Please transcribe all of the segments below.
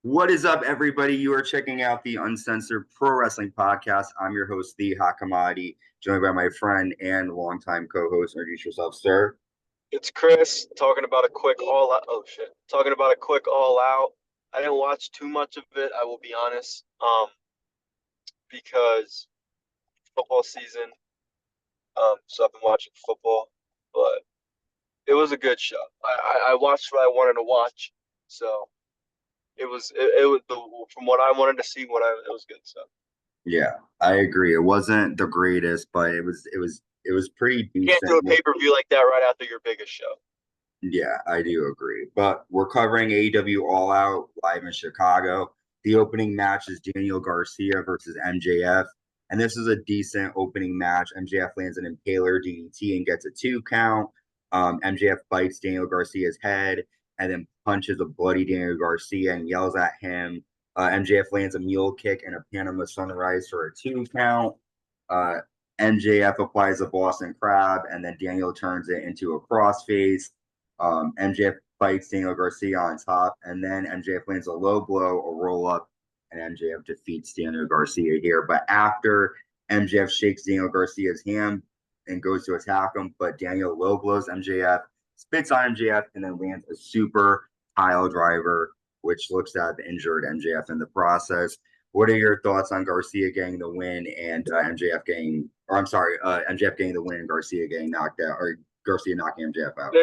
What is up, everybody? You are checking out the Uncensored Pro Wrestling Podcast. I'm your host, The Hot Commodity, joined by my friend and longtime co-host. Introduce yourself, sir. It's Kris talking about a quick all out. Oh shit! Talking about a quick all out. I didn't watch too much of it. I will be honest. Because football season. So I've been watching football, but it was a good show. I watched what I wanted to watch, so it was from what I wanted to see. It was good. So Yeah, I agree. It wasn't the greatest, but it was pretty you can't do a decent. pay per view like that right after your biggest show. Yeah, I do agree. But we're covering AEW All Out live in Chicago. The opening match is Daniel Garcia versus MJF. And this is a decent opening match. MJF lands an Impaler DDT and gets a 2 count. MJF bites Daniel Garcia's head and then punches a bloody Daniel Garcia and yells at him. MJF lands a mule kick and a Panama Sunrise for a 2 count. Uh, MJF applies a Boston Crab and then Daniel turns it into a crossface. MJF fights Daniel Garcia on top, and then MJF lands a low blow, a roll up, and MJF defeats Daniel Garcia here. But after MJF shakes Daniel Garcia's hand and goes to attack him, but Daniel low blows MJF, spits on MJF, and then lands a super pile driver, which looks to have injured MJF in the process. What are your thoughts on Garcia getting the win and MJF getting, or I'm sorry, MJF getting the win and Garcia getting knocked out, or Garcia knocking MJF out?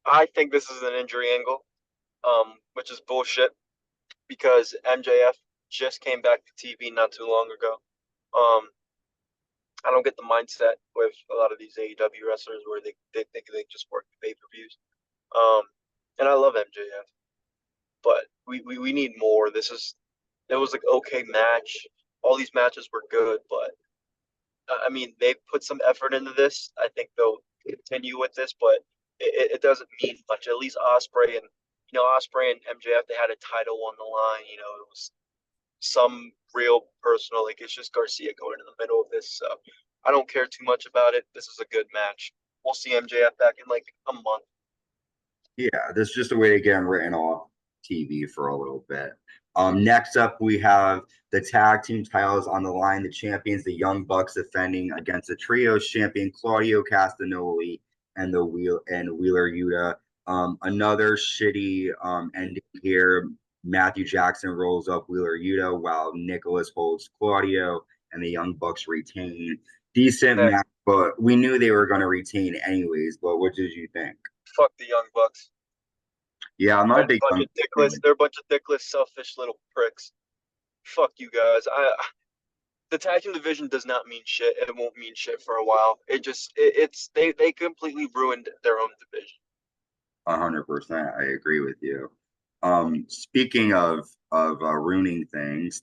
I think this is an injury angle, which is bullshit because MJF just came back to TV not too long ago. Um, I don't get the mindset with a lot of these AEW wrestlers where they think they just work the pay-per-views. And I love MJF, but we need more. It was like okay match. All these matches were good, but I mean they put some effort into this. I think they'll continue with this, but it doesn't mean much. At least Ospreay and Ospreay and MJF, they had a title on the line. It was some real personal. Like it's just Garcia going in the middle of this. So I don't care too much about it. This is a good match. We'll see MJF back in like a month. Yeah, this is just a way to get him written off TV for a little bit. Next up, we have the tag team titles on the line. The champions, the Young Bucks, defending against the trios champion Claudio Castagnoli and the Wheeler Yuta. Another shitty ending here. Matthew Jackson rolls up Wheeler Yuta while Nicholas holds Claudio, and the Young Bucks retain. Decent Hey, match, but we knew they were going to retain anyways. But what did you think? fuck the Young Bucks. Yeah, I'm not They're a a big bunch fan. of dickless. They're a bunch of dickless, selfish little pricks. Fuck you guys. The tag team division does not mean shit. It won't mean shit for a while. It's they completely ruined their own division. 100%. I agree with you. Speaking of ruining things,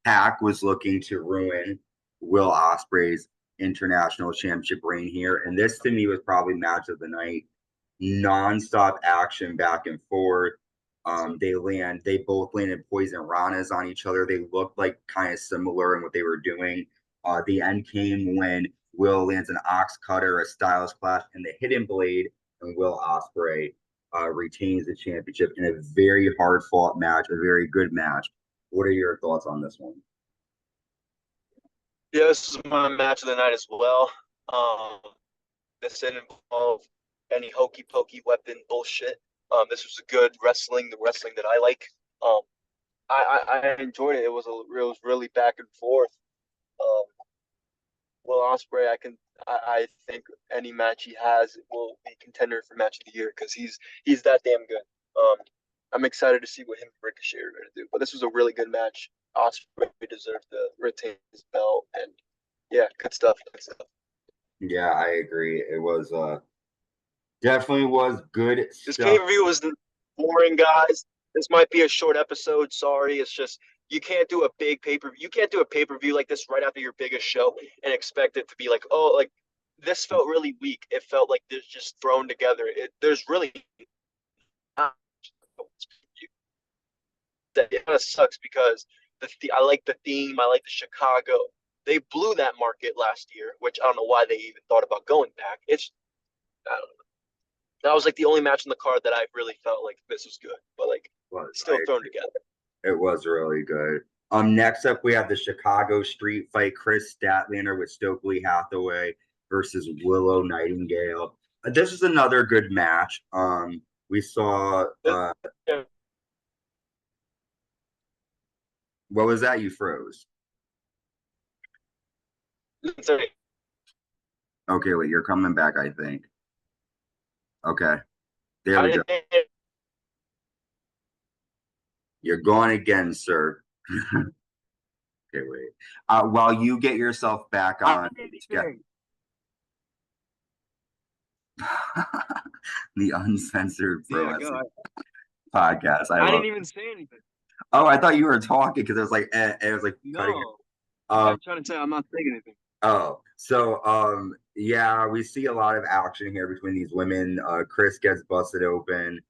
Pac was looking to ruin Will Ospreay's international championship reign here, and this to me was probably match of the night. Non-stop action back and forth. They both landed poison ranas on each other. They looked like kind of similar in what they were doing. The end came when Will lands an ox cutter, a styles clash, and the hidden blade, and Will Ospreay retains the championship in a very hard fought match, a very good match. What are your thoughts on this one? Yeah, this is my match of the night as well. Um, this didn't involve any hokey pokey weapon bullshit. This was a good wrestling, the wrestling that I like. Um, I enjoyed it. It was really back and forth. Um, Will Ospreay, I think any match he has will be contender for match of the year because he's that damn good. Um, I'm excited to see what him and Ricochet are going to do. But this was a really good match. Ospreay deserved to retain his belt, and yeah, good stuff. Good stuff. Yeah, I agree. It was definitely was good This pay stuff. per view was boring, guys. This might be a short episode. Sorry, it's just you can't do a big pay per view. You can't do a pay per view like this right after your biggest show and expect it to be like, oh, like this felt really weak. It felt like this just thrown together. There's really that it kind of sucks because I like the theme. I like the Chicago. They blew that market last year, which I don't know why they even thought about going back. I don't know. That was like the only match in the card that I really felt like this was good, but like Was still I thrown together. It was really good. Next up we have the Chicago Street Fight, Kris Statlander with Stokely Hathaway versus Willow Nightingale. This is another good match. We saw what was that? You froze. Okay, wait, you're coming back, I think. Okay. There we go. You're gone again, sir. Okay, wait. While you get yourself back on the Uncensored Pro Wrestling Podcast. I didn't even say anything. Oh, I thought you were talking because it was like no. I'm trying to say I'm not saying anything. Oh, so yeah, we see a lot of action here between these women. Kris gets busted open.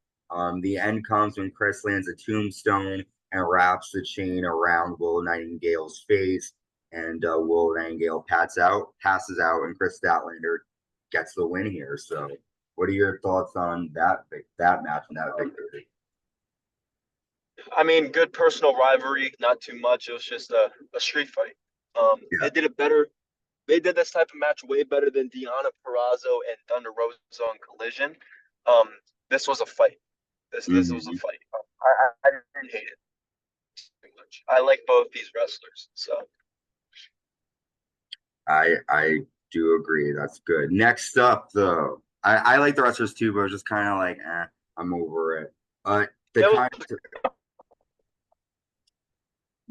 The end comes when Kris lands a tombstone and wraps the chain around Willow Nightingale's face, and Willow Nightingale passes out, and Kris Statlander gets the win here. So, what are your thoughts on that match and that victory? I mean, good personal rivalry, not too much. It was just a street fight. They did it better. They did this type of match way better than Deonna Purrazzo and Thunder Rosa on Collision. This was a fight. This was a fight. I didn't hate it too much. I like both these wrestlers, so I do agree. That's good. Next up, though, I like the wrestlers too, but it was just kind of like, I'm over it.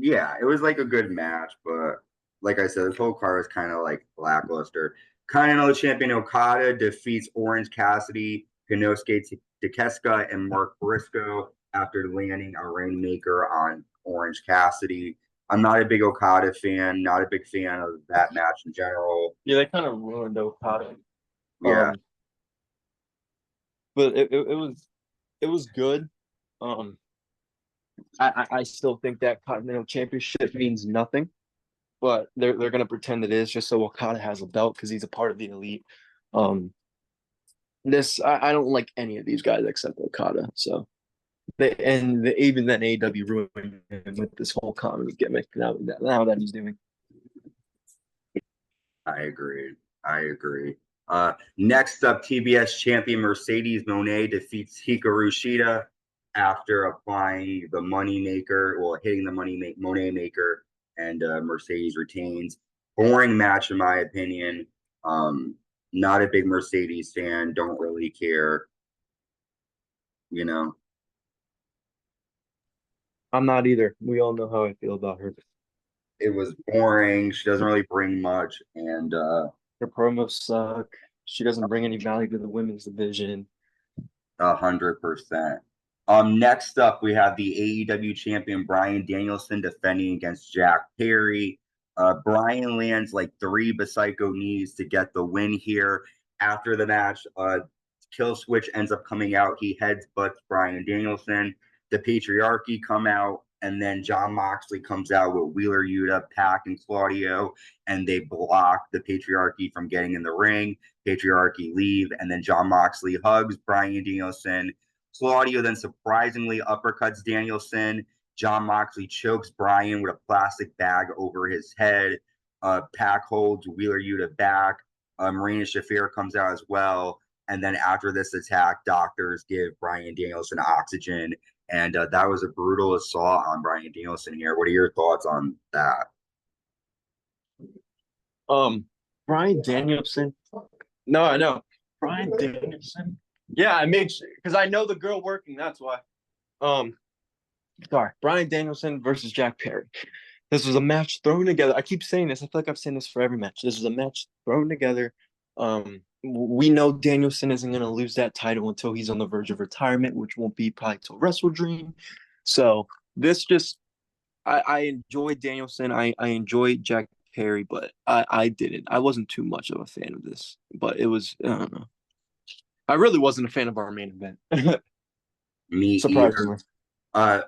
Yeah, it was like a good match, but like I said, this whole card is kind of like lackluster. Continental Champion Okada defeats Orange Cassidy, Kenosuke Takeshita, and Mark Briscoe after landing a Rainmaker on Orange Cassidy. I'm not a big Okada fan, not a big fan of that match in general. Yeah, they kind of ruined Okada. Yeah. But it was good. I still think that Continental Championship means nothing, but they're gonna pretend it is just so Okada has a belt because he's a part of the elite. I don't like any of these guys except Okada. So even then AEW ruined him with this whole comedy gimmick now that he's doing. I agree. Next up, TBS champion Mercedes Mone defeats Hikaru Shida after applying the hitting the Mone maker, and Mercedes retains. Boring match in my opinion. Not a big Mercedes fan. Don't really care. I'm not either. We all know how I feel about her. It was boring. She doesn't really bring much, and her promos suck. She doesn't bring any value to the women's division. 100%. Next up, we have the AEW champion Bryan Danielson defending against Jack Perry. Bryan lands like 3 Psycho knees to get the win here. After the match, Kill Switch ends up coming out. He headbutts Bryan Danielson. The Patriarchy come out, and then Jon Moxley comes out with Wheeler Yuta, Pac, and Claudio, and they block the Patriarchy from getting in the ring. Patriarchy leave, and then Jon Moxley hugs Bryan Danielson. Claudio then surprisingly uppercuts Danielson. Jon Moxley chokes Bryan with a plastic bag over his head. Pac holds Wheeler Yuta back. Marina Shafir comes out as well. And then after this attack, doctors give Bryan Danielson oxygen. And that was a brutal assault on Bryan Danielson here. What are your thoughts on that? Bryan Danielson. No, I know. Bryan Danielson. Yeah, I made because I know the girl working. That's why. Sorry, Bryan Danielson versus Jack Perry. This was a match thrown together. I keep saying this. I feel like I've saying this for every match. This is a match thrown together. We know Danielson isn't going to lose that title until he's on the verge of retirement, which won't be probably till Wrestle Dream. So this just, I enjoyed Danielson. I enjoyed Jack Perry, but I didn't. I wasn't too much of a fan of this. But it was, I don't know. I really wasn't a fan of our main event. Me surprisingly.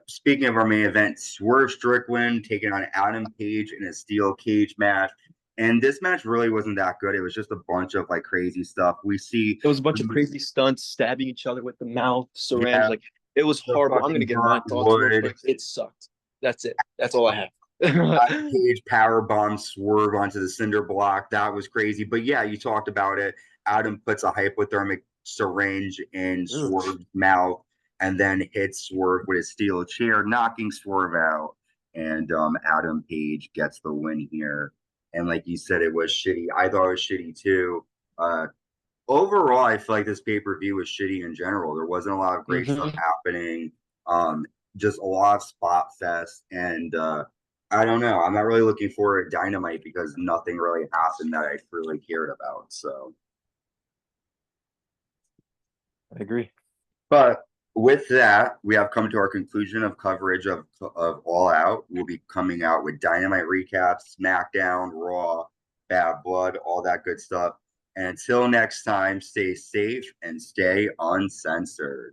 Speaking of our main event, Swerve Strickland taking on Adam Page in a steel cage match. And this match really wasn't that good. It was just a bunch of like crazy stuff. It was a bunch of crazy stunts, stabbing each other with the mouth, syringe. Yeah. Like it was horrible. I'm gonna get my thoughts real quick. It sucked. That's it. That's all I have. Page power bomb Swerve onto the cinder block. That was crazy. But yeah, you talked about it. Adam puts a hypodermic syringe in Swerve's mouth and then hits Swerve with a steel chair, knocking Swerve out. And Adam Page gets the win here. And like you said, it was shitty. I thought it was shitty too. Overall, I feel like this pay-per-view was shitty in general. There wasn't a lot of great stuff happening. Just a lot of spot fest. And I don't know. I'm not really looking forward to Dynamite because nothing really happened that I really cared about. So I agree. But with that, we have come to our conclusion of coverage of All Out. We'll be coming out with Dynamite recaps, SmackDown, Raw, Bad Blood, all that good stuff. And until next time, stay safe and stay uncensored.